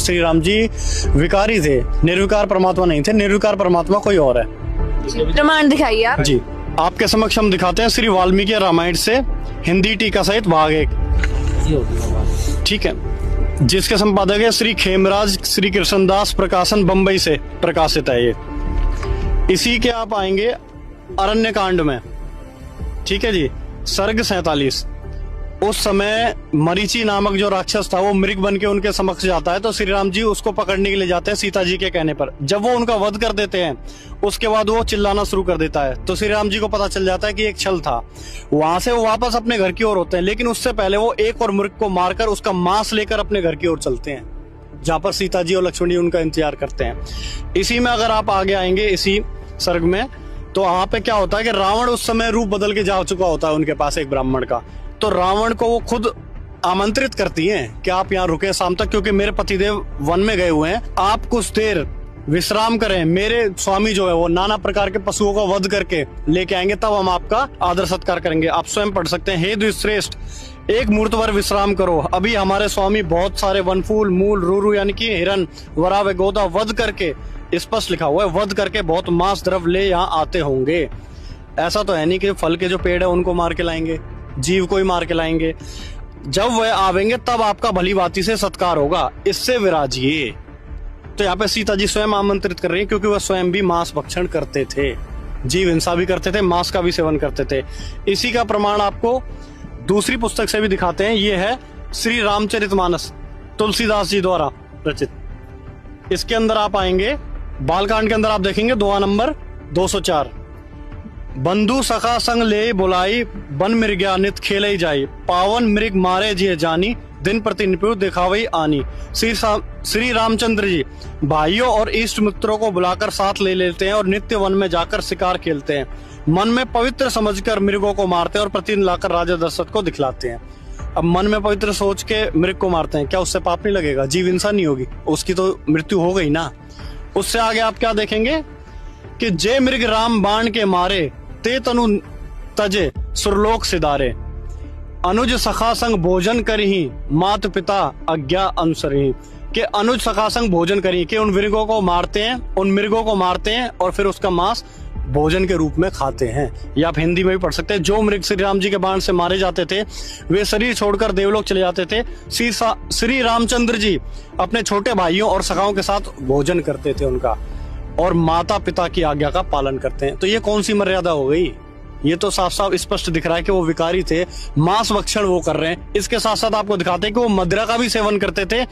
श्री राम जी विकारी थे, निर्विकार परमात्मा नहीं थे। निर्विकार परमात्मा कोई और है। प्रमाण दिखाइए आप। जी, आपके समक्ष हम दिखाते हैं श्री वाल्मीकि रामायण से हिंदी टीका सहित भाग 1। ठीक है, जिसके संपादक है श्री खेमराज श्री कृष्णदास प्रकाशन, बंबई से प्रकाशित है ये। इसी के आप आएंगे अरण्य कांड में। ठीक है जी, सर्ग 47। उस समय मरीचि नामक जो राक्षस था वो मृग बन के उनके समक्ष जाता है, तो श्री राम जी उसको पकड़ने के लिए जाते हैं सीता जी के कहने पर। जब वो उनका वध कर देते हैं उसके बाद वो चिल्लाना शुरू कर देता है, तो श्री राम जी को पता चल जाता है कि एक छल था। वहां से वो वापस अपने घर की ओर होते हैं, लेकिन उससे पहले वो एक और मृग को मारकर उसका मांस लेकर अपने घर की ओर चलते हैं, जहां पर सीता जी और लक्ष्मण जी उनका इंतजार करते हैं। इसी में अगर आप आगे आएंगे इसी सर्ग में, तो वहां पे क्या होता है कि रावण उस समय रूप बदल के जा चुका होता है उनके पास एक ब्राह्मण का। तो रावण को वो खुद आमंत्रित करती हैं कि आप यहाँ रुके शाम तक, क्योंकि मेरे पतिदेव वन में गए हुए हैं, आप कुछ देर विश्राम करें। मेरे स्वामी जो है वो नाना प्रकार के पशुओं का वध करके लेके आएंगे, तब हम आपका आदर सत्कार करेंगे। आप स्वयं पढ़ सकते हैं, हे द्विश्रेष्ठ, एक मुहूर्त भर विश्राम करो। अभी हमारे स्वामी बहुत सारे वनफूल, मूल, रूरू यानी कि हिरन, वराव, गोदा वध करके, स्पष्ट लिखा हुआ है, वध करके बहुत मांस द्रव्य ले यहाँ आते होंगे। ऐसा तो है नहीं कि फल के जो पेड़ है उनको मार के लाएंगे, जीव को ही मार के लाएंगे। जब वह आवेंगे तब आपका भली भांति से सत्कार होगा, इससे विराजिए। तो यहाँ पे सीता जी स्वयं आमंत्रित कर रही है, क्योंकि वह स्वयं भी मांस भक्षण करते थे, जीव हिंसा भी करते थे, मांस का भी सेवन करते थे। इसी का प्रमाण आपको दूसरी पुस्तक से भी दिखाते हैं। ये है श्री रामचरितमानस, तुलसीदास जी द्वारा रचित। इसके अंदर आप आएंगे बालकांड के अंदर, आप देखेंगे दोहा नंबर 204। बंधु सखा संग ले बुलाई, बन मृग्या नित खेले जाई, पावन मृग मारे जिये जानी, दिन प्रति निपुण दिखावई आनी। श्री रामचंद्र जी भाइयों और इष्ट मित्रों को बुलाकर साथ ले लेते हैं और नित्य वन में जाकर शिकार खेलते हैं। मन में पवित्र समझकर मृगों को मारते हैं और प्रतिदिन लाकर राजा दशरथ को दिखलाते हैं। अब मन में पवित्र सोच के मृग को मारते हैं, क्या उससे पाप नहीं लगेगा? जीव हिंसा नहीं होगी, उसकी तो मृत्यु हो गई ना। उससे आगे आप क्या देखेंगे कि जे मृग राम बाण के मारे, ते तनु तजे सुरलोक सिधारे, अनुज सखा संग भोजन करही, मात पिता आज्ञा अनुसरही। के अनुज सखा संग भोजन करी, कि उन मृगों को मारते हैं, उन मृगों को मारते हैं और फिर उसका मांस भोजन के रूप में खाते हैं। या आप हिंदी में भी पढ़ सकते हैं, जो मृग श्री राम जी के बाण से मारे जाते थे वे शरीर छोड़कर देवलोक चले जाते थे। श्री रामचंद्र जी अपने छोटे भाइयों और सखाओं के साथ भोजन करते थे उनका, और माता पिता की आज्ञा का पालन करते हैं। तो ये कौन सी मर्यादा हो गई? ये तो साफ साफ स्पष्ट दिख रहा है कि वो विकारी थे, मांस भक्षण वो कर रहे हैं। इसके साथ साथ आपको दिखाते हैं कि वो मदिरा का भी सेवन करते थे,